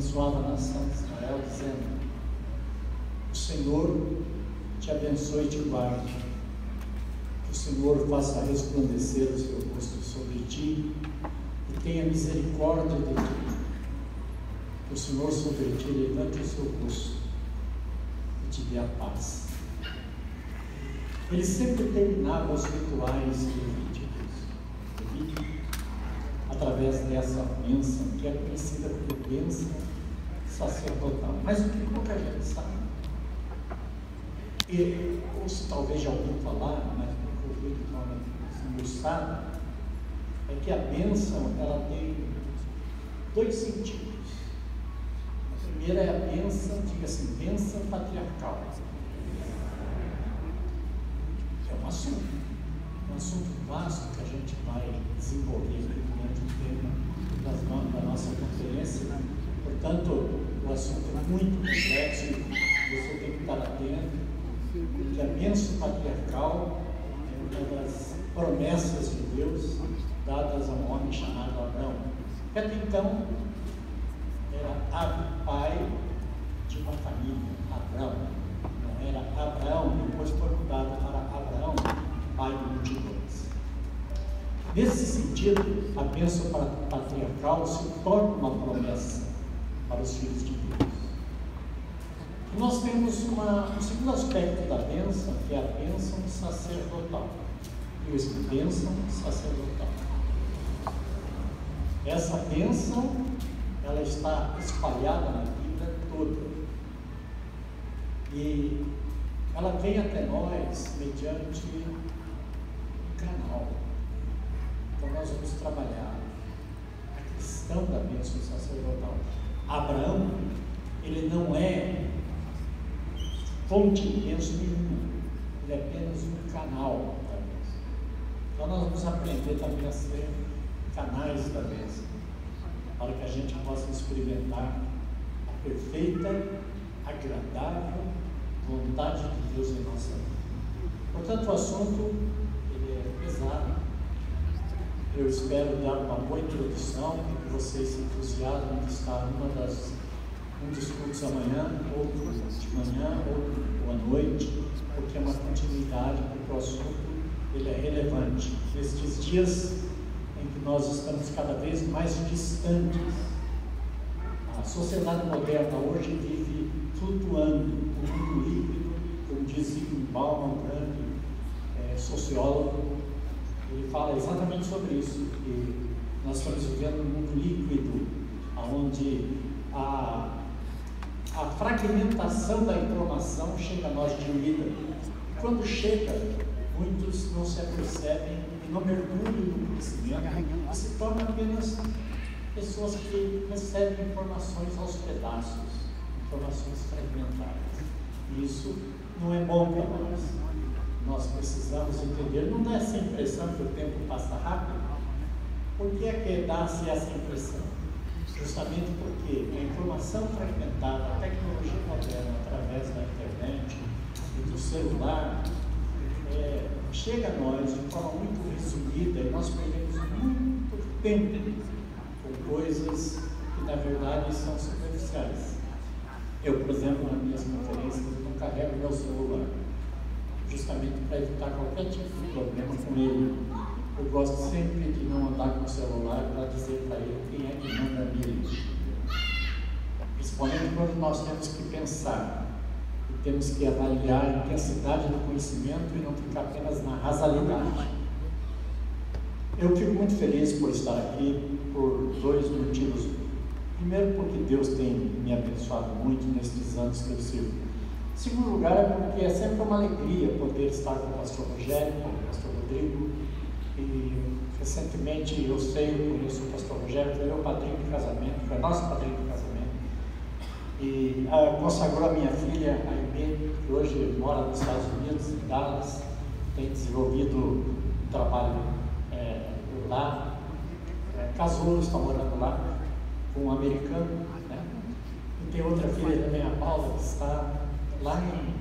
abençoava a nação de Israel, dizendo: o Senhor te abençoe e te guarde, que o Senhor faça resplandecer o seu rosto sobre ti e tenha misericórdia de ti, que o Senhor sobre ti levante o seu rosto e te dê a paz. Ele sempre terminava os rituais levíticos através dessa bênção, que é conhecida como bênção sacerdotal. Mas o que pouca gente sabe, ou se talvez já ouviu falar, mas nunca ouviu de forma esmiuçada, é que a bênção ela tem dois sentidos. A primeira é a bênção, diga assim, bênção patriarcal. É um assunto vasto que a gente vai desenvolver durante o tema da nossa conferência. Portanto, o assunto é muito complexo e você tem que estar atento, porque a bênção patriarcal é uma das promessas de Deus dadas a um homem chamado Abraão, que até então era pai de uma família, Abrão. Não era Abraão, depois foi mudado para Abraão, pai de multidões. Nesse sentido, a bênção patriarcal se torna uma promessa para os filhos de Deus. E nós temos um segundo aspecto da bênção, que é a bênção sacerdotal. E essa bênção sacerdotal. Essa bênção, ela está espalhada na Bíblia toda. E ela vem até nós mediante um canal. Então nós vamos trabalhar a questão da bênção sacerdotal. Abraão, ele não é fonte de bênção nenhuma, ele é apenas um canal da bênção. Então nós vamos aprender também a ser canais da bênção, para que a gente possa experimentar a perfeita, agradável vontade de Deus em nossa vida. Portanto, o assunto ele é pesado. Eu espero dar uma boa introdução, para que vocês se entusiasmem de estar um dos cultos amanhã, outro de manhã, outro à noite, porque é uma continuidade, porque o assunto ele é relevante. Nestes dias em que nós estamos cada vez mais distantes, a sociedade moderna hoje vive flutuando no mundo líquido, como diz Zygmunt Bauman, um grande sociólogo. Ele fala exatamente sobre isso, que nós estamos vivendo um mundo líquido, onde a fragmentação da informação chega a nós diluída. E quando chega, muitos não se apercebem e não mergulham no conhecimento e se tornam apenas pessoas que recebem informações aos pedaços, informações fragmentadas. E isso não é bom para nós. Nós precisamos entender, não dá essa impressão que o tempo passa rápido? Por que é que dá-se essa impressão? Justamente porque a informação fragmentada, a tecnologia moderna, através da internet e do celular, chega a nós de forma muito resumida e nós perdemos muito tempo com coisas que na verdade são superficiais. Eu, por exemplo, nas minhas conferências, não carrego meu celular, justamente para evitar qualquer tipo de problema com ele. Eu gosto sempre de não andar com o celular para dizer para ele quem é que manda nele. Principalmente quando nós temos que pensar e temos que avaliar a intensidade do conhecimento e não ficar apenas na rasalidade. Eu fico muito feliz por estar aqui por dois motivos. Primeiro, porque Deus tem me abençoado muito nestes anos que eu sirvo. Em segundo lugar, é porque é sempre uma alegria poder estar com o pastor Rogério, com o pastor Rodrigo. E recentemente eu conheço o pastor Rogério, foi meu padrinho de casamento, foi nosso padrinho de casamento. E consagrou a minha filha, a Aimee, que hoje mora nos Estados Unidos, em Dallas, tem desenvolvido um trabalho por lá. Casou, está morando lá com um americano, né? E tem outra filha também, a Paula, que está lá em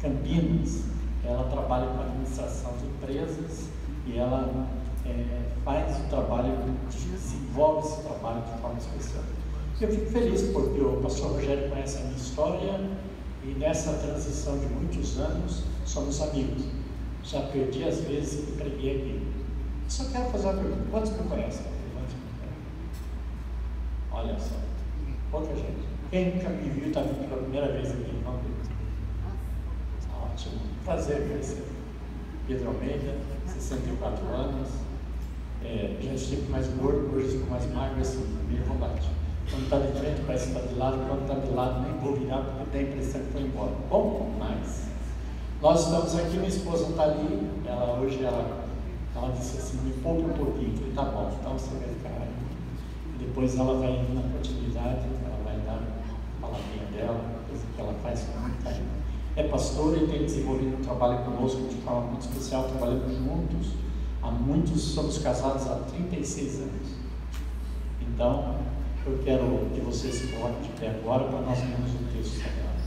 Campinas. Ela trabalha com administração de empresas e ela faz o trabalho, desenvolve esse trabalho de forma especial. Eu fico feliz porque o pastor Rogério conhece a minha história e nessa transição de muitos anos somos amigos. Já perdi as vezes que preguei aqui. Só quero fazer uma pergunta: quantos me conhecem? Olha só, pouca gente. Quem nunca me viu está vindo pela primeira vez aqui em Campo? Ótimo, prazer conhecer. Pedro Almeida, 64 anos. Já estive mais gordo, hoje estou mais magro, assim, meio volátil. Quando está de frente parece que está de lado, quando está de lado nem vou virar porque dá a impressão que foi embora. Bom, mas nós estamos aqui, minha esposa está ali, hoje ela disse assim: me poupa um pouquinho. Eu falei: tá bom, então você vai ficar aí. Depois ela vai indo na continuidade, ela vai dar a palavrinha dela, coisa que ela faz com muito carinho. É pastora e tem desenvolvido um trabalho conosco de forma muito especial, trabalhando juntos. Há muitos, somos casados há 36 anos. Então, eu quero que você se coloque de pé agora para nós lermos o texto sagrado.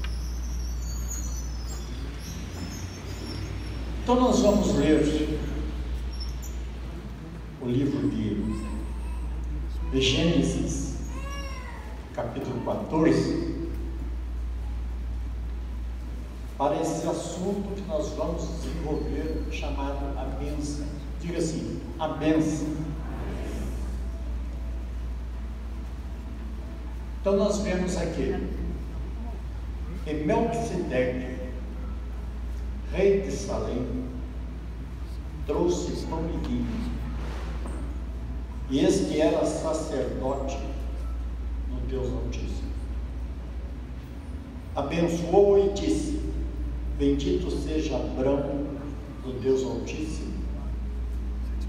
Então, nós vamos ler o livro de Gênesis, capítulo 14, para esse assunto que nós vamos desenvolver, chamado a bênção. Diga assim: a bênção. Então nós vemos aqui que Melquisedeque, rei de Salém, trouxe pão e vinho, e este era sacerdote no Deus Altíssimo. Abençoou e disse: bendito seja Abrão do Deus Altíssimo,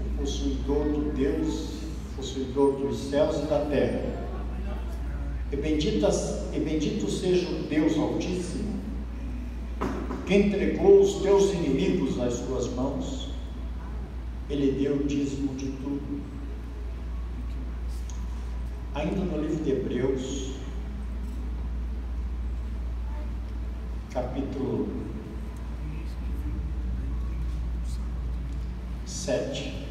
o possuidor do Deus, possuidor dos céus e da terra. E bendito seja o Deus Altíssimo, que entregou os teus inimigos nas tuas mãos. Ele deu o dízimo de tudo. Ainda no livro de Hebreus, capítulo 7,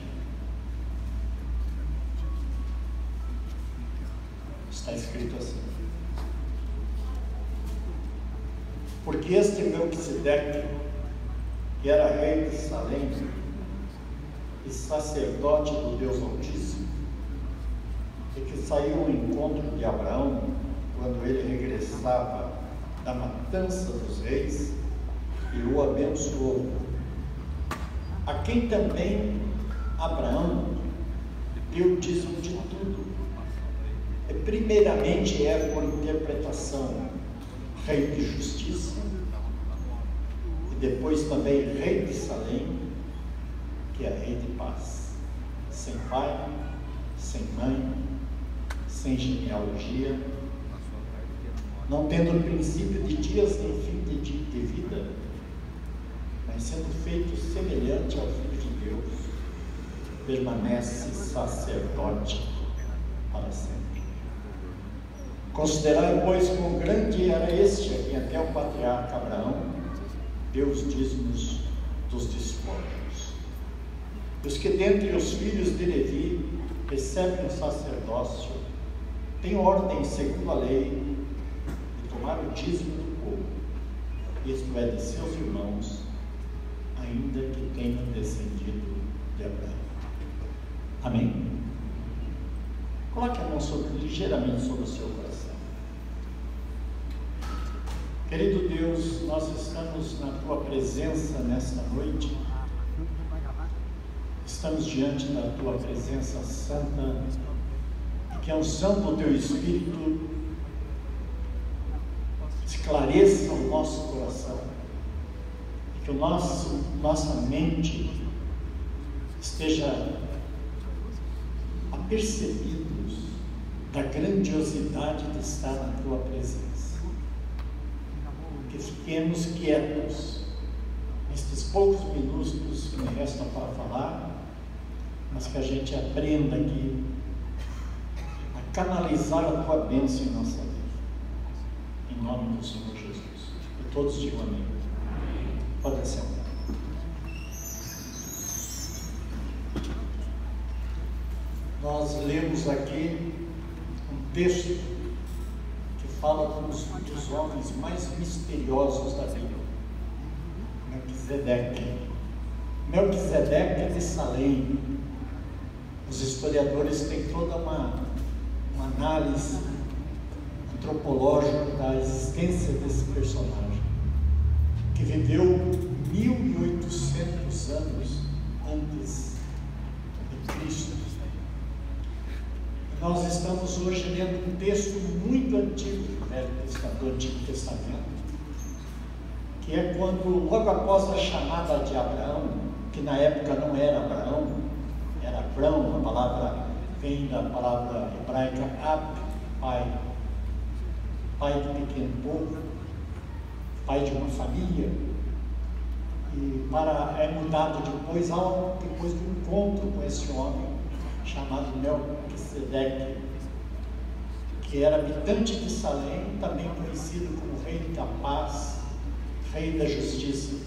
está escrito assim: porque este Melquisedeque, que era rei de Salém e sacerdote do Deus Altíssimo, e que saiu ao encontro de Abraão quando ele regressava da matança dos reis, e o abençoou, a quem também Abraão deu o dízimo de tudo. E primeiramente por interpretação, rei de justiça, e depois também rei de Salém, que é rei de paz, sem pai, sem mãe, sem genealogia, não tendo princípio de dias nem fim de vida, mas sendo feito semelhante ao Filho de Deus, permanece sacerdote para sempre. Considerai, pois, quão grande era este a quem até o patriarca Abraão deu os dízimos dos despojos. Os que dentre os filhos de Levi recebem o sacerdócio têm ordem, segundo a lei, de tomar o dízimo do povo, isto é, de seus irmãos, ainda que tenham descendido de Abraão. Amém? Coloque a mão ligeiramente sobre o seu coração. Querido Deus, nós estamos na Tua presença nesta noite. Estamos diante da Tua presença santa, e que a unção do Teu Espírito esclareça o nosso coração, e que nossa mente esteja apercebidos da grandiosidade de estar na Tua presença. Que fiquemos quietos nestes poucos minutos que me restam para falar, mas que a gente aprenda aqui a canalizar a Tua bênção em nossa vida. Em nome do Senhor Jesus. E todos digam amém. Pode sentar. Nós lemos aqui um texto que fala dos homens mais misteriosos da Bíblia, Melquisedeque. Melquisedeque de Salém. Os historiadores têm toda uma análise antropológica da existência desse personagem, que viveu 1800 anos antes de Cristo. E nós estamos hoje lendo um texto muito antigo do Antigo Testamento, que é quando, logo após a chamada de Abraão, que na época não era Abraão, era Abrão, a palavra vem da palavra hebraica Ab, pai de pequeno povo, pai de uma família, e é mudado depois do encontro com esse homem chamado Melquisedeque, que era habitante de Salém, também conhecido como Rei da Paz, Rei da Justiça.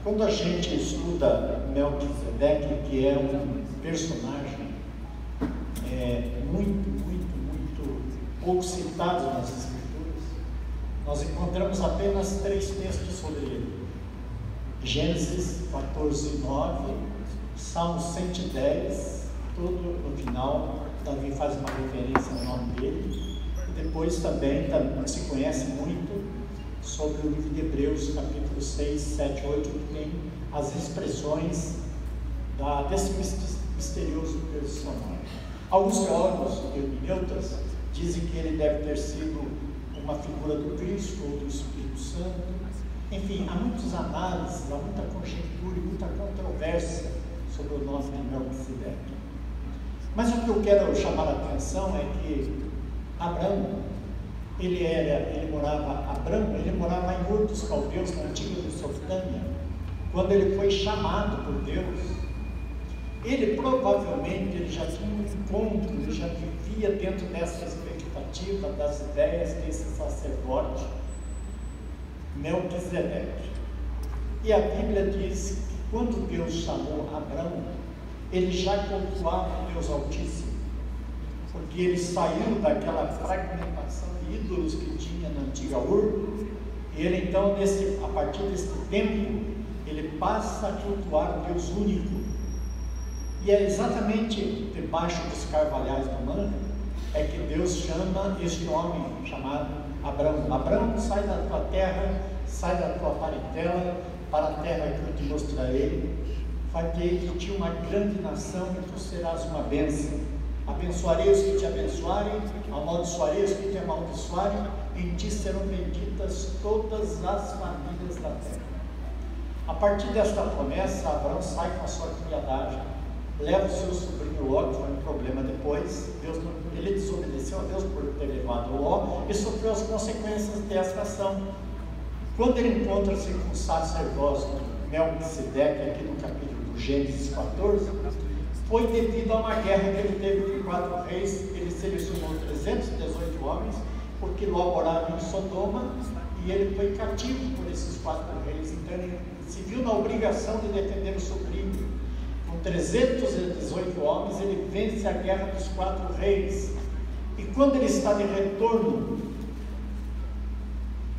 Quando a gente estuda Melquisedeque, que é um personagem muito pouco citado nas Escrituras, nós encontramos apenas 3 textos sobre ele: Gênesis 14:9, Salmo 110, todo no final Davi faz uma referência ao nome dele, e depois também se conhece muito sobre o livro de Hebreus, capítulo 6, 7, 8, que tem as expressões desse misterioso personagem. Alguns teólogos hermeneutas dizem que ele deve ter sido uma figura do Cristo ou do Espírito Santo. Enfim, há muitas análises, há muita conjectura e muita controvérsia sobre o nome de Melquisedeque. Mas o que eu quero chamar a atenção é que Abrão, ele morava em Ur dos Caldeus, na antiga Mesopotâmia. Quando ele foi chamado por Deus, ele provavelmente já tinha um encontro, ele já vivia dentro dessa expectativa, das ideias desse sacerdote Melquisedeque. E a Bíblia diz que quando Deus chamou Abrão, ele já cultuava o Deus Altíssimo, porque ele saiu daquela fragmentação de ídolos que tinha na antiga Ur, e ele então, a partir desse tempo, ele passa a cultuar o Deus único. E é exatamente debaixo dos carvalhais do Mamre é que Deus chama este homem chamado Abrão. Abrão, sai da tua terra, sai da tua parentela, para a terra que eu te mostrarei. Farei de ti uma grande nação e tu serás uma bênção. Abençoarei os que te abençoarem, amaldiçoarei os que te amaldiçoarem, em ti serão benditas todas as famílias da terra. A partir desta promessa, Abraão sai com a sua criadagem, leva o seu sobrinho Ló, que foi um problema depois. Ele desobedeceu a Deus por ter levado Ló e sofreu as consequências dessa ação. Quando ele encontra-se com o sacerdote Melquisedeque, aqui no capítulo do Gênesis 14, foi devido a uma guerra que ele teve com 4 reis. Ele selecionou 318 homens, porque Ló morava em Sodoma, e ele foi cativo por esses 4 reis. Então ele se viu na obrigação de defender o sobrinho. Com 318 homens, ele vence a guerra dos 4 reis. E quando ele está de retorno,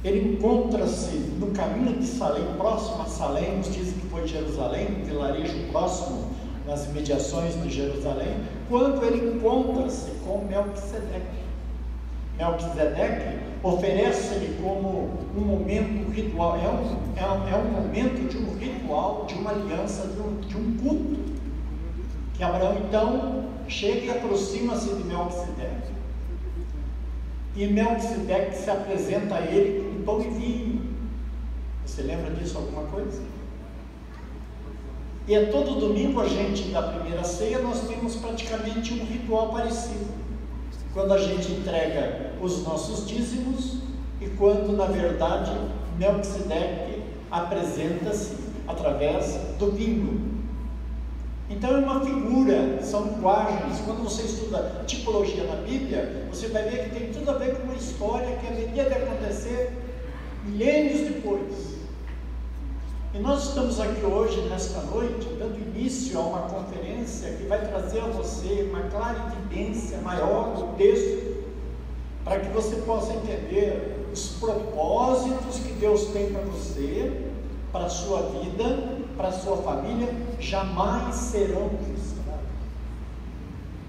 ele encontra-se no caminho de Salém, próximo a Salém. Nos dizem que foi Jerusalém, um vilarejo próximo, nas imediações de Jerusalém, quando ele encontra-se com Melquisedeque. Melquisedeque oferece-lhe como um momento ritual, é um momento de um ritual, de uma aliança, de um culto, que Abraão então chega e aproxima-se de Melquisedeque. E Melquisedeque se apresenta a ele com pão e vinho. Você lembra disso alguma coisa? E é todo domingo a gente, da primeira ceia, nós temos praticamente um ritual parecido. Quando a gente entrega os nossos dízimos e quando, na verdade, Melquisedeque apresenta-se através do vinho. Então é uma figura, são linguagens. Quando você estuda tipologia na Bíblia, você vai ver que tem tudo a ver com uma história que haveria de acontecer milênios depois. E nós estamos aqui hoje, nesta noite, dando início a uma conferência que vai trazer a você uma clara evidência maior do texto, para que você possa entender os propósitos que Deus tem para você, para a sua vida, para a sua família, jamais serão frustrados.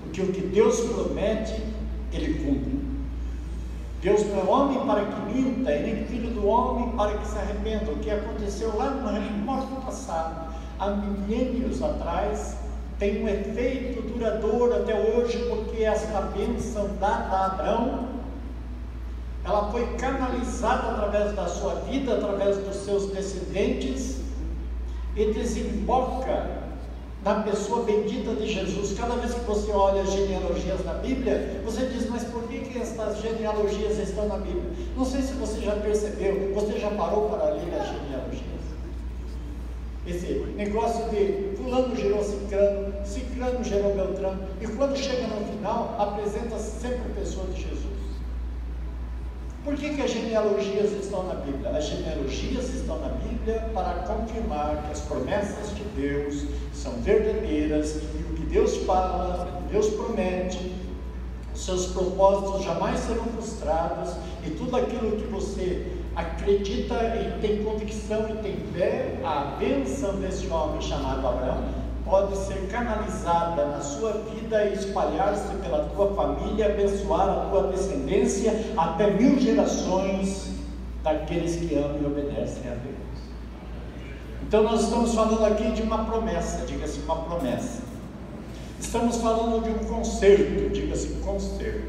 Porque o que Deus promete, Ele cumpre. Deus não é homem para que minta, e nem filho do homem para que se arrependa. O que aconteceu lá no remoto passado, há milênios atrás, tem um efeito duradouro até hoje, porque esta bênção dada a Abraão, ela foi canalizada através da sua vida, através dos seus descendentes, e desemboca na pessoa bendita de Jesus. Cada vez que você olha as genealogias na Bíblia, você diz, mas por que essas genealogias estão na Bíblia? Não sei se você já percebeu, você já parou para ler as genealogias? Esse negócio de fulano gerou ciclano, ciclano gerou beltrano, e quando chega no final, apresenta-se sempre a pessoa de Jesus. Por que as genealogias estão na Bíblia? As genealogias estão na Bíblia para confirmar que as promessas de Deus são verdadeiras, e o que Deus fala, o que Deus promete, os seus propósitos jamais serão frustrados, e tudo aquilo que você acredita e tem convicção e tem fé, a bênção desse homem chamado Abraão, pode ser canalizada na sua vida e espalhar-se pela tua família, abençoar a tua descendência até 1000 gerações daqueles que amam e obedecem a Deus. Então nós estamos falando aqui de uma promessa, diga-se uma promessa. Estamos falando de um concerto, diga-se concerto.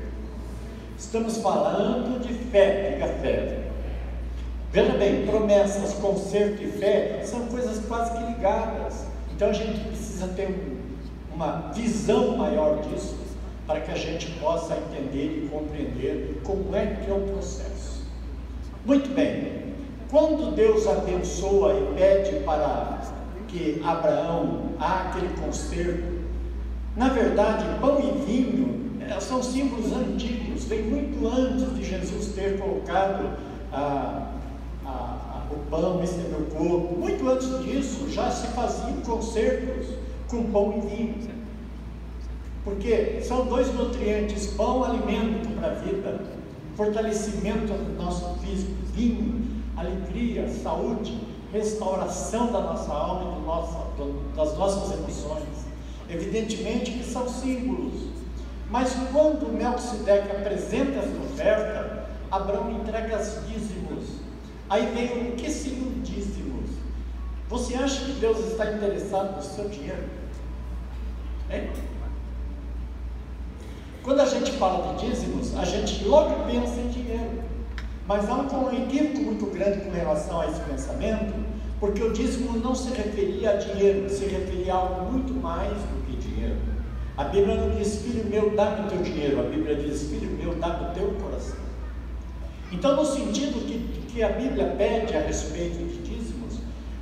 Estamos falando de fé, diga fé. Veja bem, promessas, concerto e fé são coisas quase que ligadas. Então a gente precisa ter uma visão maior disso, para que a gente possa entender e compreender como é que é o processo. Muito bem, quando Deus abençoa e pede para que Abraão há aquele concerto, na verdade pão e vinho são símbolos antigos, vem muito antes de Jesus ter colocado o pão, esse é meu corpo. Muito antes disso já se faziam concertos com pão e vinho, porque são dois nutrientes: pão, alimento para a vida, fortalecimento do nosso físico; vinho, alegria, saúde, restauração da nossa alma e das nossas emoções. Evidentemente que são símbolos, mas quando Melquisedeque apresenta essa oferta, Abraão entrega os dízimos. Aí vem o que seriam dízimos? Você acha que Deus está interessado no seu dinheiro? Quando a gente fala de dízimos, a gente logo pensa em dinheiro, mas há um equívoco muito grande com relação a esse pensamento, porque o dízimo não se referia a dinheiro, se referia a algo muito mais do que dinheiro. A Bíblia não diz, filho meu, dá-me o teu dinheiro. A Bíblia diz, filho meu, dá-me o teu coração. Então, no sentido que a Bíblia pede a respeito de dízimos,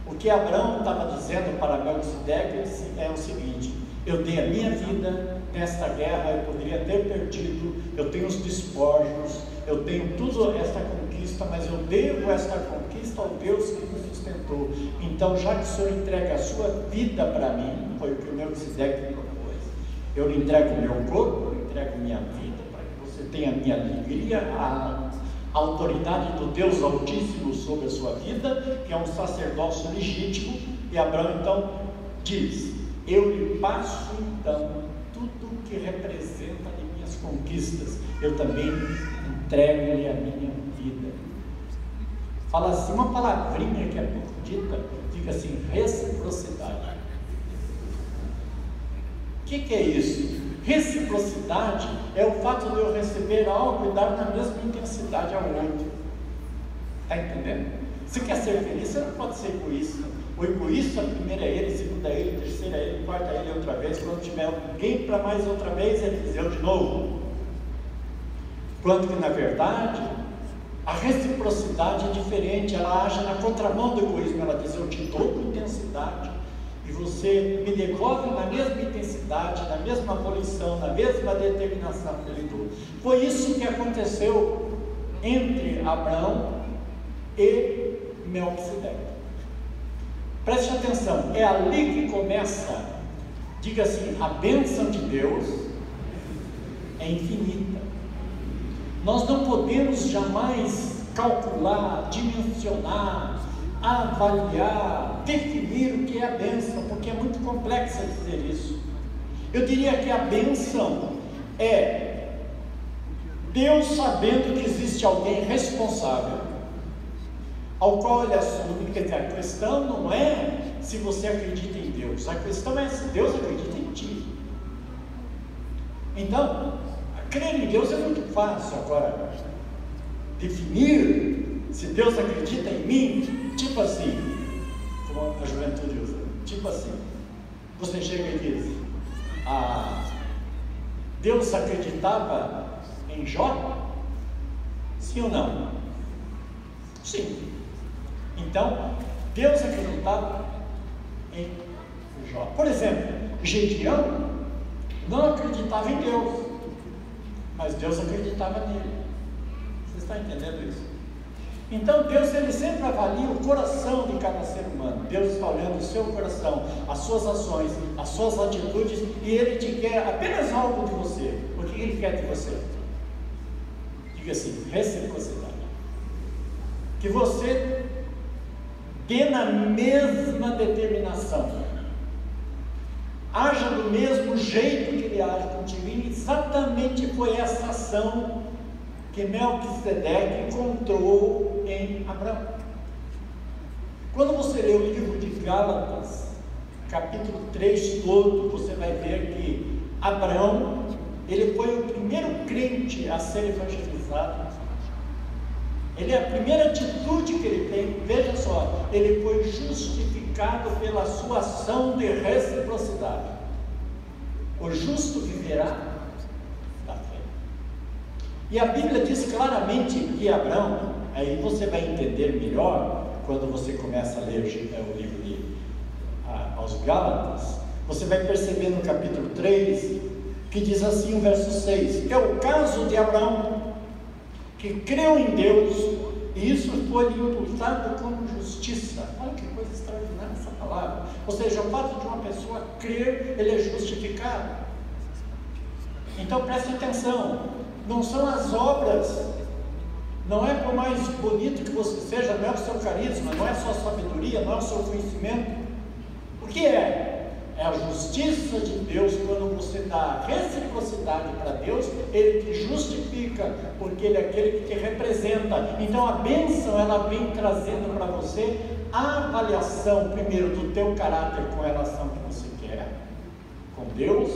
o que Abraão estava dizendo para Melquisedeque é o seguinte: eu dei a minha vida nesta guerra, eu poderia ter perdido, eu tenho os despojos, eu tenho tudo esta conquista, mas eu devo esta conquista ao Deus que me sustentou. Então, já que o Senhor entrega a sua vida para mim, foi o que o Melquisedeque propôs, eu lhe entrego o meu corpo, eu lhe entrego minha vida, para que você tenha a minha alegria, a autoridade do Deus Altíssimo sobre a sua vida, que é um sacerdócio legítimo. E Abraão então diz: eu lhe passo então tudo que representa de minhas conquistas, eu também entrego-lhe a minha vida. Fala assim, uma palavrinha que é pouco dita, fica assim: reciprocidade. O que é isso? Reciprocidade é o fato de eu receber algo e dar na mesma intensidade ao outro. Está entendendo? Se quer ser feliz, você não pode ser egoísta. O egoísta, primeiro é ele, segundo é ele, terceiro é ele, quarto é ele outra vez. Quando tiver alguém para mais outra vez, ele diz eu de novo. Quando que na verdade a reciprocidade é diferente, ela age na contramão do egoísmo. Ela diz eu te dou com intensidade, e você me devolve na mesma intensidade, na mesma volição, na mesma determinação que ele deu. Foi isso que aconteceu entre Abraão e Melquisedeque. Preste atenção, é ali que começa, diga assim, a bênção de Deus é infinita. Nós não podemos jamais calcular, dimensionar, avaliar, definir o que é a bênção, porque é muito complexo dizer isso. Eu diria que a bênção é Deus sabendo que existe alguém responsável, ao qual ele assume que a questão não é se você acredita em Deus, a questão é se Deus acredita em ti. Então, crer em Deus é muito fácil. Agora, definir se Deus acredita em mim, tipo assim, como a juventude usa, tipo assim, você chega e diz, Deus acreditava em Jó? Sim ou não? Sim. Então, Deus acreditava em Jó. Por exemplo, Gedeão não acreditava em Deus, mas Deus acreditava nele. Você está entendendo isso? Então Deus, ele sempre avalia o coração de cada ser humano. Deus está olhando o seu coração, as suas ações, as suas atitudes, e Ele te quer apenas algo de você. O que Ele quer de você? Diga assim, reciprocidade. Que você dê na mesma determinação, haja do mesmo jeito que Ele age contigo. E exatamente foi essa ação que Melquisedeque encontrou em Abraão. Quando você lê o livro de Gálatas, capítulo 3 todo, você vai ver que Abraão, ele foi o primeiro crente a ser evangelizado. Ele é a primeira atitude que ele tem, veja só, ele foi justificado pela sua ação de reciprocidade. O justo viverá da fé. E a Bíblia diz claramente que Abraão, aí você vai entender melhor quando você começa a ler o livro aos Gálatas, você vai perceber no capítulo 3, que diz assim o verso 6, é o caso de Abraão, que creu em Deus, e isso foi imputado como justiça. Olha que coisa extraordinária essa palavra. Ou seja, o fato de uma pessoa crer, ele é justificado. Então preste atenção, não são as obras, não é por mais bonito que você seja, não é o seu carisma, não é a sua sabedoria, não é o seu conhecimento. O que é? É a justiça de Deus. Quando você dá reciprocidade para Deus, Ele te justifica, porque Ele é aquele que te representa. Então a bênção, ela vem trazendo para você a avaliação, primeiro, do teu caráter com relação ao que você quer com Deus.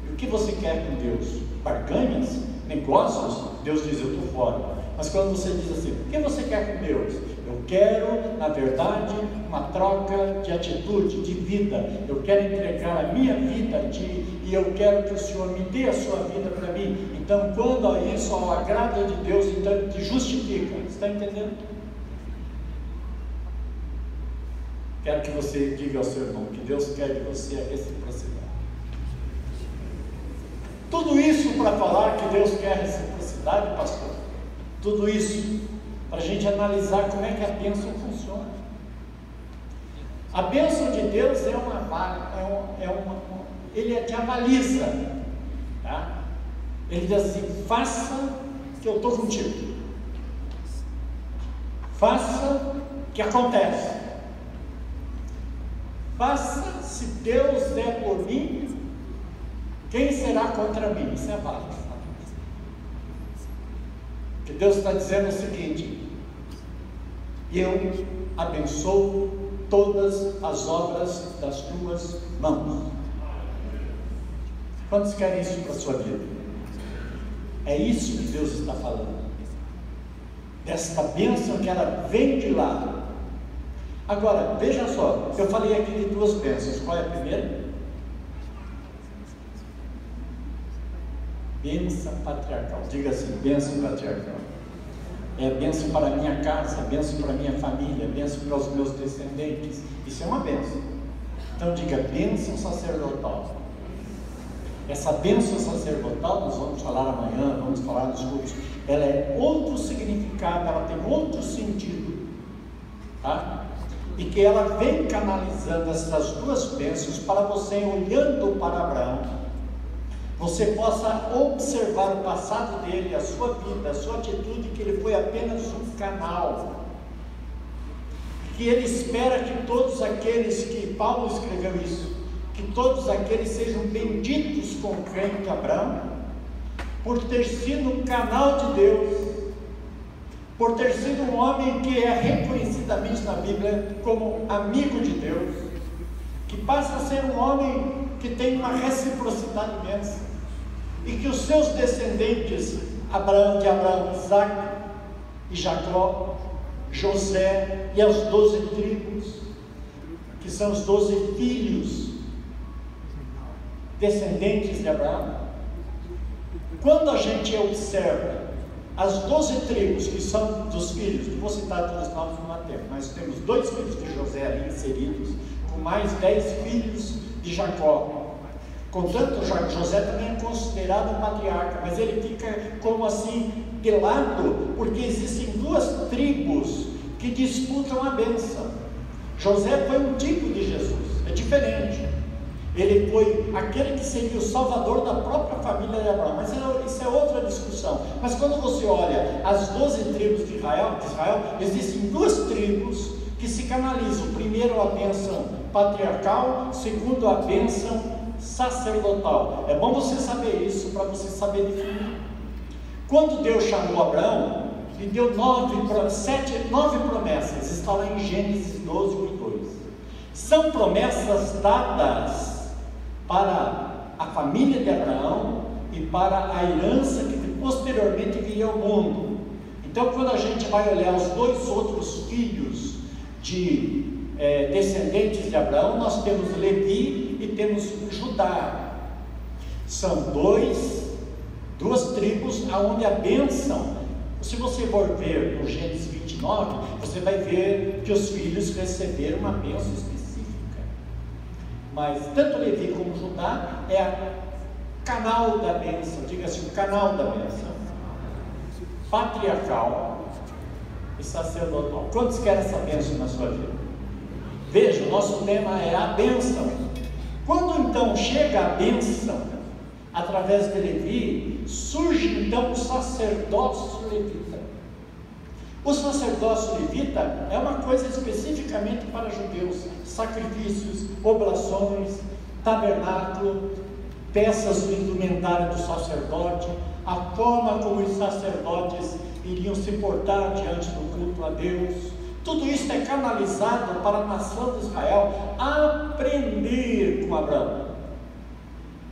E o que você quer com Deus? Barganhas? Negócios? Deus diz, eu estou fora. Mas quando você diz assim, o que você quer com Deus? Eu quero, na verdade, uma troca de atitude, de vida. Eu quero entregar a minha vida a Ti, e eu quero que o Senhor me dê a sua vida para mim. Então, quando isso ao agrado de Deus, então Ele te justifica. Você está entendendo? Quero que você diga ao seu irmão que Deus quer de você a reciprocidade. Tudo isso para falar que Deus quer reciprocidade, pastor. Tudo isso para a gente analisar como é que a bênção funciona. A bênção de Deus Ele te avaliza, tá? Ele diz assim, faça que eu estou contigo, faça que acontece, faça, se Deus é por mim, quem será contra mim? Isso é válido. Que Deus está dizendo o seguinte, eu abençoo todas as obras das tuas mãos. Quantos querem isso para a sua vida? É isso que Deus está falando, desta bênção que ela vem de lá. Agora, veja só, eu falei aqui de duas bênçãos. Qual é a primeira? Bênção patriarcal. Diga assim, bênção patriarcal. É bênção para a minha casa, bênção para a minha família, bênção para os meus descendentes. Isso é uma bênção. Então diga, bênção sacerdotal. Essa bênção sacerdotal, nós vamos falar amanhã, vamos falar nos cultos, ela é outro significado, ela tem outro sentido, tá? e que ela vem canalizando essas duas bênçãos para você, olhando para Abraão, você possa observar o passado dele, a sua vida, a sua atitude, que ele foi apenas um canal, que ele espera que todos aqueles, que Paulo escreveu isso, que todos aqueles sejam benditos com o crente Abraão, por ter sido um canal de Deus, por ter sido um homem que é reconhecidamente na Bíblia como amigo de Deus, que passa a ser um homem que tem uma reciprocidade imensa, e que os seus descendentes, de Abraão, Isaac e Jacó, José e as 12 tribos, que são os 12 filhos descendentes de Abraão. Quando a gente observa as 12 tribos que são dos filhos, não vou citar todos os nomes no tempo, mas temos 2 filhos de José ali inseridos, com mais 10 filhos de Jacó. Contanto, José também é considerado um patriarca, mas ele fica como assim de lado, porque existem 2 tribos que disputam a bênção. José foi um tipo de Jesus, é diferente. Ele foi aquele que seria o salvador da própria família de Abraão, mas isso é outra discussão. Mas quando você olha as 12 tribos de Israel, existem 2 tribos que se canalizam. Primeiro, a bênção patriarcal, segundo, a bênção sacerdotal. É bom você saber isso, para você saber definir. Quando Deus chamou Abraão, lhe deu 9 promessas, está lá em Gênesis 12, 1 e 2. São promessas dadas para a família de Abraão e para a herança que posteriormente viria ao mundo. Então, quando a gente vai olhar os 2 outros filhos de descendentes de Abraão, nós temos Levi e temos Judá. São duas tribos aonde a bênção, se você for ver no Gênesis 29, você vai ver que os filhos receberam uma bênção específica. Mas tanto Levi como Judá é a canal da bênção, diga-se o canal da bênção, patriarcal e sacerdotal. Quantos querem essa bênção na sua vida? Veja, o nosso tema é a bênção. Quando então chega a bênção através de Levi, surge então o sacerdócio levita. O sacerdócio levita é uma coisa especificamente para judeus: sacrifícios, oblações, tabernáculo, peças do indumentário do sacerdote, a forma como os sacerdotes iriam se portar diante do culto a Deus. Tudo isso é canalizado para a nação de Israel aprender com Abraão.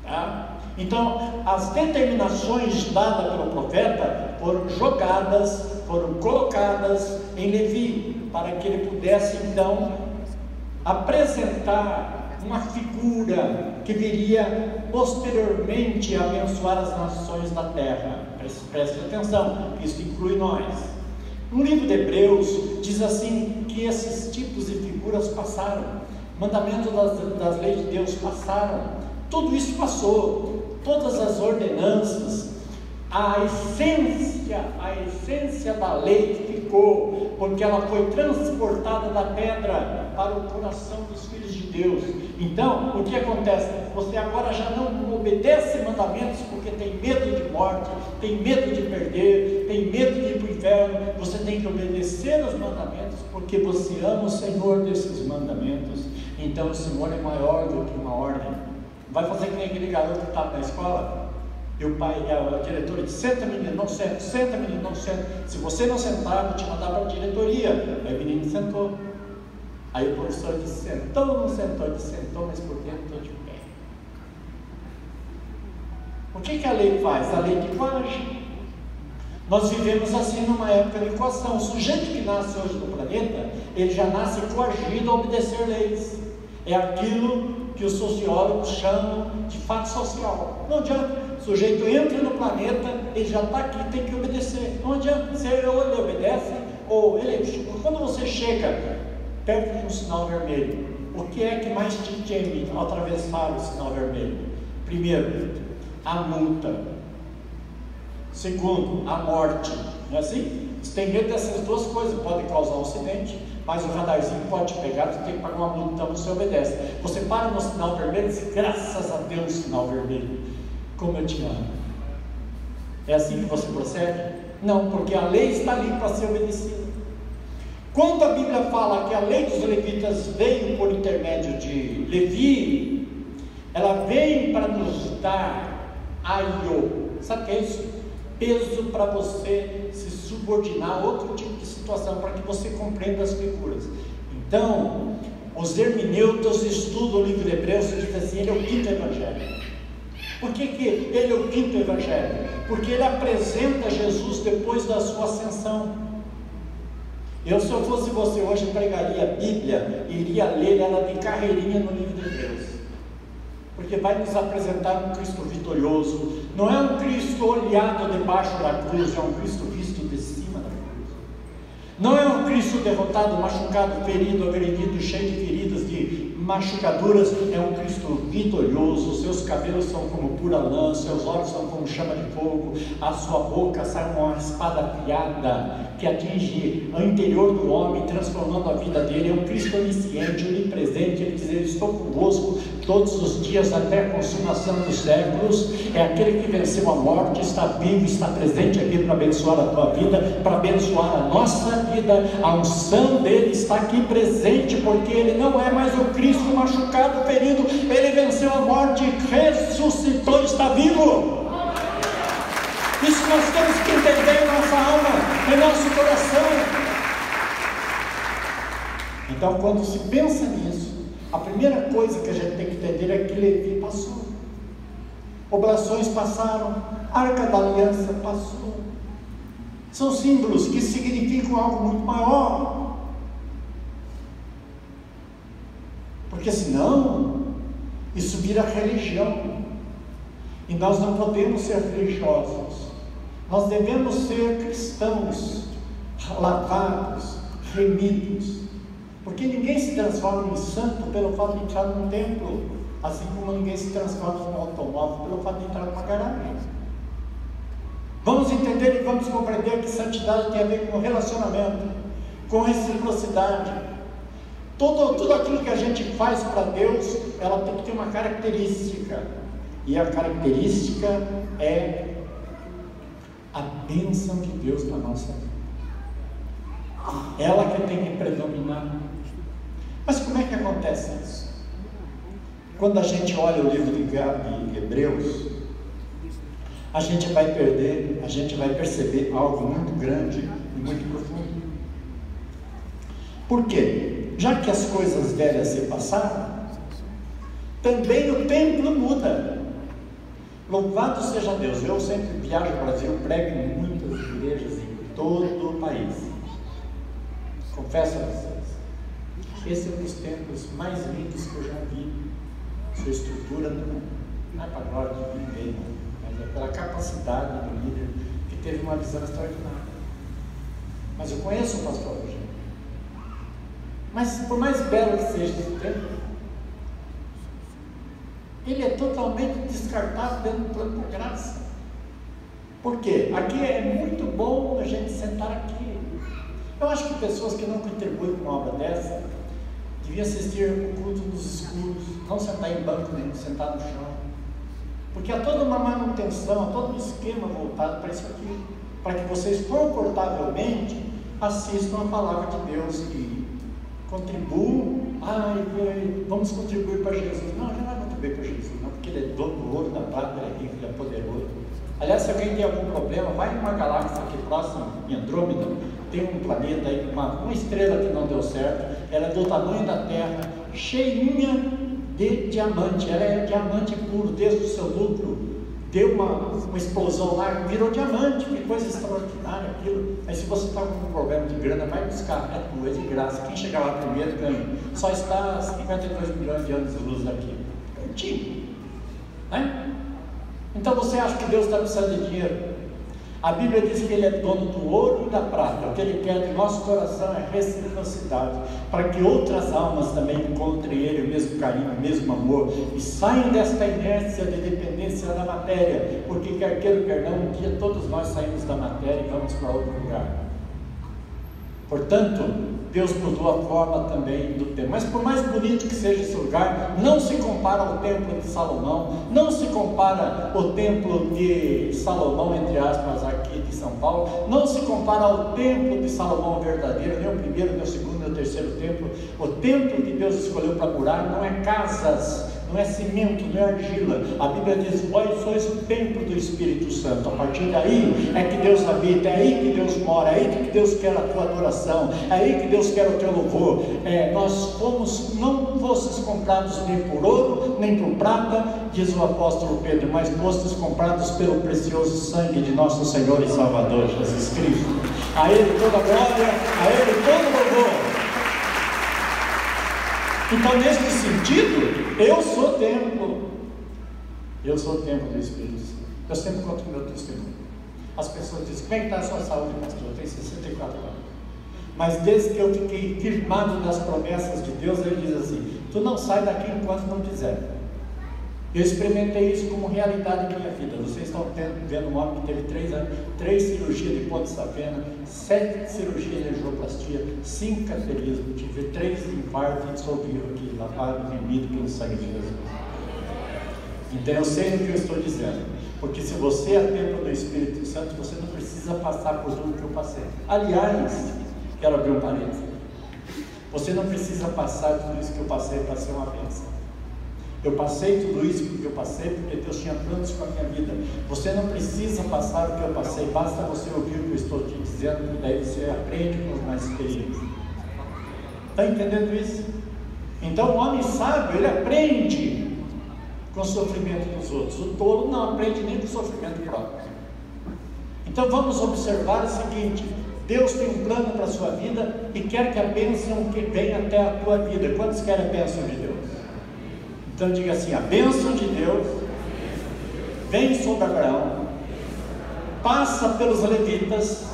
Tá? Então, as determinações dadas pelo profeta foram jogadas, foram colocadas em Levi, para que ele pudesse então apresentar uma figura que viria posteriormente a abençoar as nações da terra. Preste atenção, isso inclui nós. No livro de Hebreus diz assim que esses tipos de figuras passaram, mandamentos das leis de Deus passaram, tudo isso passou, todas as ordenanças, a essência da lei ficou, porque ela foi transportada da pedra para o coração dos filhos de Deus. Então, o que acontece? Você agora já não obedece mandamentos porque tem medo de morte, tem medo de perder, tem medo de ir para o inferno. Você tem que obedecer os mandamentos porque você ama o Senhor desses mandamentos. Então o Senhor é maior do que uma ordem. Vai fazer que nem aquele garoto que estava na escola e o pai e a diretora disse: senta menino, não senta, senta menino, não senta, se você não sentar, eu vou te mandar para a diretoria. Aí o menino sentou. Aí o professor disse: sentou ou não sentou? Ele disse: sentou, mas por dentro estou de pé. O que a lei faz? A lei que coage. Nós vivemos assim numa época de equação. O sujeito que nasce hoje no planeta, ele já nasce coagido a obedecer leis. É aquilo que os sociólogos chamam de fato social. Não adianta. O sujeito entra no planeta, ele já está aqui, tem que obedecer. Não adianta. Se ele ou ele obedece, ou ele... Quando você chega perto de um sinal vermelho, o que é que mais te teme ao atravessar o sinal vermelho? Primeiro, a multa. Segundo, a morte. Não é assim? Você tem medo dessas duas coisas. Pode causar um acidente, mas o radarzinho pode te pegar, tu tem que pagar uma multa, então você obedece. Você para no sinal vermelho e diz, graças a Deus, sinal vermelho, como eu te amo. É assim que você procede? Não, porque a lei está ali para ser obedecida. Quando a Bíblia fala que a lei dos levitas veio por intermédio de Levi, ela veio para nos dar aio. Sabe o que é isso? Peso para você se subordinar a outro tipo de situação, para que você compreenda as figuras. Então, os hermeneutas estudam o livro de Hebreus e dizem assim, ele é o quinto evangelho. Por que ele é o quinto evangelho? Porque ele apresenta Jesus depois da sua ascensão. Se eu fosse você hoje, pregaria a Bíblia e iria ler ela de carreirinha no livro de Hebreus, porque vai nos apresentar um Cristo vitorioso. Não é um Cristo olhado debaixo da cruz, é um Cristo visto de cima da cruz. Não é um Cristo derrotado, machucado, ferido, agredido, cheio de feridas, de machucaduras. É um Cristo vitorioso. Seus cabelos são como pura lã, seus olhos são como chama de fogo, a sua boca sai com uma espada afiada que atinge o interior do homem, transformando a vida dele. É um Cristo onisciente, onipresente. Ele diz, eu estou convosco todos os dias até a consumação dos séculos. É aquele que venceu a morte, está vivo, está presente aqui para abençoar a tua vida, para abençoar a nossa vida. A unção dele está aqui presente, porque ele não é mais o Cristo machucado, ferido. Ele venceu a morte, ressuscitou, está vivo. Isso nós temos que entender em nossa alma, em nosso coração. Então, quando se pensa nisso, a primeira coisa que a gente tem que entender é que Levi passou, oblações passaram, Arca da Aliança passou. São símbolos que significam algo muito maior, porque senão isso vira religião, e nós não podemos ser religiosos. Nós devemos ser cristãos, lavados, remidos, porque ninguém se transforma em santo pelo fato de entrar num templo, assim como ninguém se transforma em um automóvel pelo fato de entrar numa garagem. Vamos entender e vamos compreender que santidade tem a ver com relacionamento, com reciprocidade. Tudo aquilo que a gente faz para Deus, ela tem que ter uma característica, e a característica é a bênção de Deus na nossa vida. Ela que tem que predominar. Mas como é que acontece isso? Quando a gente olha o livro de Hebreus, a gente vai perceber algo muito grande e muito profundo. Por quê? Já que as coisas velhas se passaram, também o templo muda. Louvado seja Deus. Eu sempre viajo ao Brasil, prego em muitas igrejas em todo o país. Confesso a vocês, esse é um dos templos mais lindos que eu já vi. Sua estrutura não é para a glória de ninguém, mas é pela capacidade do líder que teve uma visão extraordinária. Mas eu conheço o pastor Rogério. Mas por mais belo que seja esse templo, ele é totalmente descartado dentro do plano da graça. Por quê? Aqui é muito bom a gente sentar aqui. Eu acho que pessoas que não contribuem com uma obra dessa deviam assistir o culto nos escuros, não sentar em banco, nem sentar no chão, porque há toda uma manutenção, há todo um esquema voltado para isso aqui, para que vocês confortavelmente assistam a palavra de Deus e contribuam. Vamos contribuir para Jesus. Não, já não vai contribuir para Jesus, não, porque ele é dono do ouro, da prata, ele é rico, ele é poderoso. Aliás, se alguém tem algum problema, vai em uma galáxia aqui próxima, em Andrômeda, tem um planeta aí, uma estrela que não deu certo, ela é do tamanho da Terra, cheinha de diamante, ela é diamante puro, desde o seu lucro, deu uma explosão lá, virou diamante, que coisa extraordinária aquilo. Aí se você está com um problema de grana, vai buscar, é tua, é de graça, quem chegar lá primeiro ganha. Só está a 52 milhões de anos de luz daqui, pertinho, né? Então você acha que Deus está precisando de dinheiro? A Bíblia diz que Ele é dono do ouro e da prata. O que Ele quer do nosso coração é reciprocidade, para que outras almas também encontrem Ele, o mesmo carinho, o mesmo amor, e saiam desta inércia de dependência da matéria, porque quer queira, quer não, um dia todos nós saímos da matéria e vamos para outro lugar. Portanto, Deus mudou a forma também do templo. Mas por mais bonito que seja esse lugar, não se compara ao templo de Salomão, não se compara o templo de Salomão, entre aspas, aqui de São Paulo, não se compara ao templo de Salomão verdadeiro, nem o primeiro, nem o segundo, nem o terceiro templo. O templo que Deus escolheu para morar não é casas, não é cimento, não é argila. A Bíblia diz: vós sois o templo do Espírito Santo. A partir daí é que Deus habita, é aí que Deus mora, é aí que Deus quer a tua adoração, é aí que Deus quer o teu louvor. Nós não fostes comprados nem por ouro, nem por prata, diz o apóstolo Pedro, mas fostes comprados pelo precioso sangue de nosso Senhor e Salvador Jesus Cristo. A Ele toda a glória, a Ele todo o louvor. Então, nesse sentido, eu sou templo do Espírito Santo. Eu sempre conto o meu testemunho. As pessoas dizem: como é que está a sua saúde, pastor? Eu tenho 64 anos. Mas desde que eu fiquei firmado nas promessas de Deus, Ele diz assim: tu não sai daqui enquanto não quiser. Eu experimentei isso como realidade na minha vida. Vocês estão vendo um homem que teve 3 cirurgias de ponte safena, 7 cirurgias de angioplastia, 5 cateterismo, tive 3 infartos e dissolvido aqui, lavado e remido pelo sangue de Jesus. Então eu sei o que eu estou dizendo, porque se você é templo do Espírito Santo, você não precisa passar por tudo que eu passei. Aliás, quero abrir um parênteses, você não precisa passar tudo isso que eu passei para ser uma bênção. Eu passei tudo isso porque eu passei, porque Deus tinha planos com a minha vida. Você não precisa passar o que eu passei, basta você ouvir o que eu estou te dizendo, e daí você aprende com os mais experientes. Está entendendo isso? Então o homem sábio, ele aprende com o sofrimento dos outros. O tolo não aprende nem com o sofrimento próprio. Então vamos observar o seguinte: Deus tem um plano para a sua vida e quer que a bênção que venha até a tua vida. Quantos querem a bênção de Deus? Então diga assim: a bênção de Deus vem sobre Abraão, passa pelos levitas.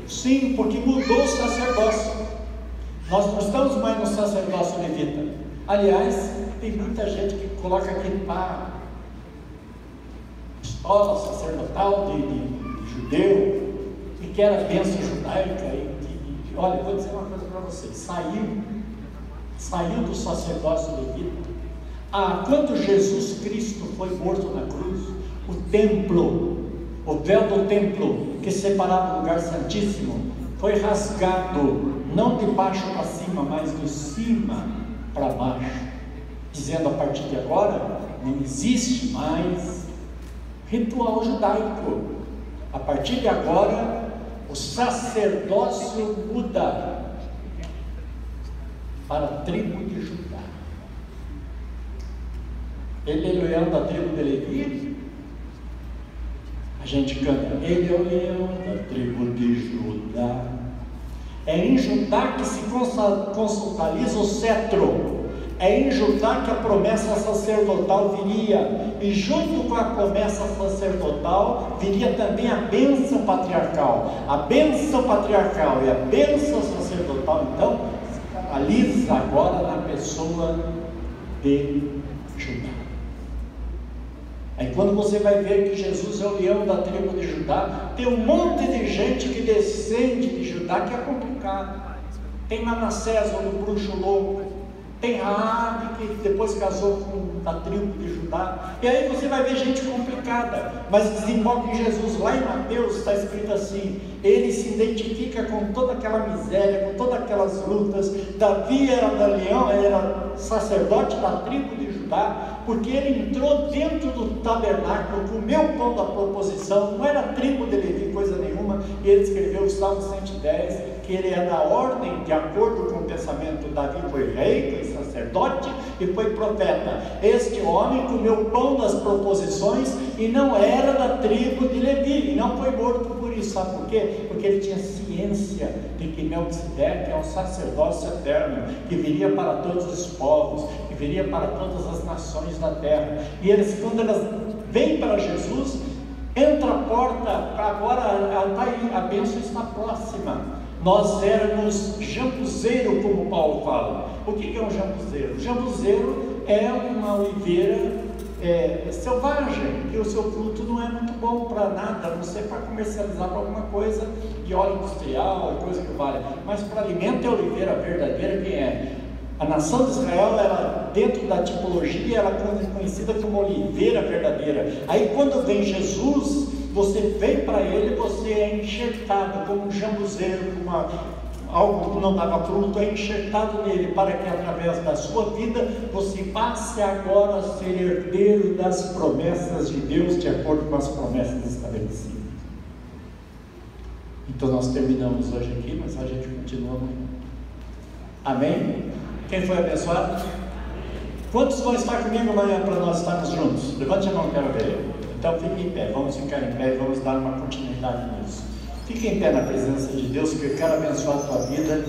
Sim, porque mudou o sacerdócio. Nós não estamos mais no sacerdócio levita. Aliás, tem muita gente que coloca aqui para escola sacerdotal de judeu e quer a bênção judaica. Olha, vou dizer uma coisa para vocês: saiu do sacerdócio levita. Quando Jesus Cristo foi morto na cruz, o templo, o véu do templo que separava o lugar santíssimo, foi rasgado, não de baixo para cima, mas de cima para baixo, dizendo: a partir de agora não existe mais ritual judaico. A partir de agora o sacerdócio muda para a tribo de Judá. Ele é o leão da tribo de Levi. A gente canta: ele é o leão da tribo de Judá. É em Judá que se consultaliza o cetro. É em Judá que a promessa sacerdotal viria. E junto com a promessa sacerdotal viria também a bênção patriarcal. A bênção patriarcal e a bênção sacerdotal, então, se canaliza agora na pessoa de Judá. Aí quando você vai ver que Jesus é o leão da tribo de Judá, tem um monte de gente que descende de Judá que é complicado. Tem Manassés, o bruxo louco. Tem Raabe, que depois casou com a tribo de Judá. E aí você vai ver gente complicada, mas desemboca em Jesus. Lá em Mateus está escrito assim: ele se identifica com toda aquela miséria, com todas aquelas lutas. Davi era da leão, era sacerdote da tribo de Judá, porque ele entrou dentro do tabernáculo, comeu o pão da proposição, não era tribo de Levi coisa nenhuma, e ele escreveu o Salmo 110, que ele é da ordem, de acordo com o pensamento. Davi foi rei, foi sacerdote e foi profeta. Este homem comeu o pão das proposições e não era da tribo de Levi, e não foi morto por isso. Sabe por quê? Porque ele tinha ciência de que Melquisedeque é um sacerdócio eterno, que viria para todos os povos, que viria para todas as nações da terra. E eles, quando elas vêm para Jesus, entra a porta, agora a bênção está próxima. Nós éramos jambuzeiro, como Paulo fala. O que é um jambuzeiro? Jambuzeiro é uma oliveira selvagem, que o seu fruto não é muito bom para nada, a não ser para comercializar para alguma coisa de óleo industrial, coisa que vale. Mas para alimento é oliveira verdadeira, quem é? A nação de Israel, ela, dentro da tipologia, ela é conhecida como oliveira verdadeira. Aí quando vem Jesus, você vem para ele, você é enxertado como um jambuzeiro, como algo que não dava fruto, é enxertado nele, para que através da sua vida, você passe agora a ser herdeiro das promessas de Deus, de acordo com as promessas estabelecidas. Então nós terminamos hoje aqui, mas a gente continua amanhã. Amém? Quem foi abençoado? Quantos vão estar comigo amanhã para nós estarmos juntos? Levante a mão, quero ver. Então fique em pé, vamos ficar em pé e vamos dar uma continuidade nisso. Fique em pé na presença de Deus, que eu quero abençoar a tua vida.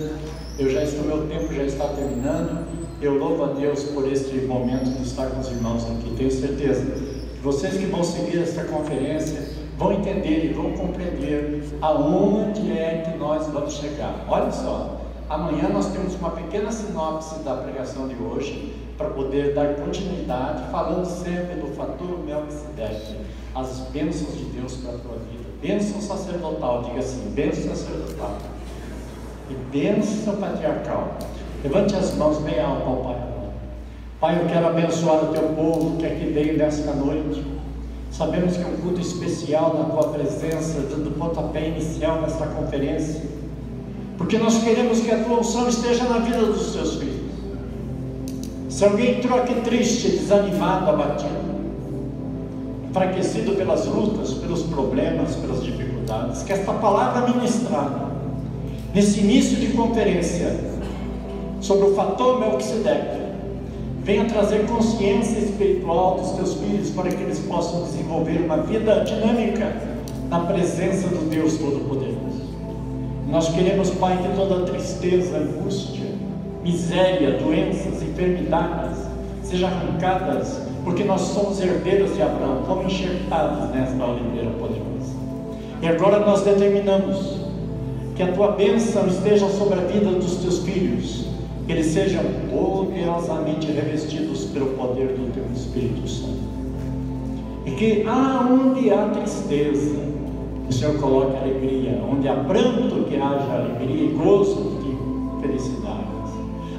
Meu tempo já está terminando. Eu louvo a Deus por este momento de estar com os irmãos aqui. Tenho certeza que vocês que vão seguir esta conferência vão entender e vão compreender aonde é que nós vamos chegar. Olha só, amanhã nós temos uma pequena sinopse da pregação de hoje, para poder dar continuidade, falando sempre do fator Melquisedeque, as bênçãos de Deus para a tua vida. Bênção sacerdotal, diga assim, bênção sacerdotal e bênção patriarcal. Levante as mãos bem alto ao Pai. Pai, eu quero abençoar o teu povo que aqui veio nesta noite. Sabemos que é um culto especial na tua presença, dando pontapé inicial nesta conferência, porque nós queremos que a tua unção esteja na vida dos teus filhos. Se alguém entrou aqui triste, desanimado, abatido, enfraquecido pelas lutas, pelos problemas, pelas dificuldades, que esta palavra ministrada nesse início de conferência sobre o fator Melquisedeque venha trazer consciência espiritual dos teus filhos, para que eles possam desenvolver uma vida dinâmica na presença do Deus Todo-Poderoso. Nós queremos, Pai, que toda tristeza, angústia, miséria, doenças, enfermidades sejam arrancadas, porque nós somos herdeiros de Abraão, fomos enxertados nesta oliveira poderosa. E agora nós determinamos que a tua bênção esteja sobre a vida dos teus filhos, que eles sejam poderosamente revestidos pelo poder do teu Espírito Santo, e que aonde há tristeza, o Senhor coloque alegria, onde há pranto, que haja alegria e gozo de felicidade.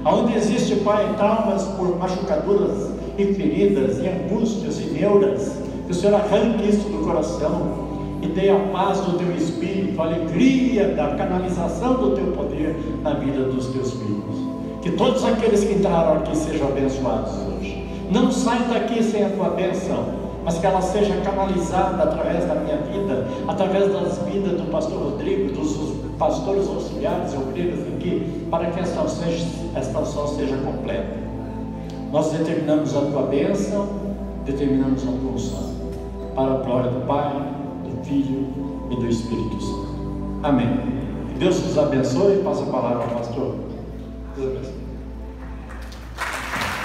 Aonde existe, Pai, traumas por machucaduras e feridas e angústias e neuras, que o Senhor arranque isso do coração e dê a paz do teu Espírito, a alegria da canalização do teu poder na vida dos teus filhos. Que todos aqueles que entraram aqui sejam abençoados hoje. Não saiam daqui sem a tua bênção, mas que ela seja canalizada através da minha vida, através das vidas do pastor Rodrigo, dos pastores auxiliares e obreiros aqui, para que esta unção seja completa. Nós determinamos a tua bênção, determinamos a tua unção, para a glória do Pai, do Filho e do Espírito Santo. Amém. Que Deus nos abençoe e passe a palavra ao pastor. Deus abençoe.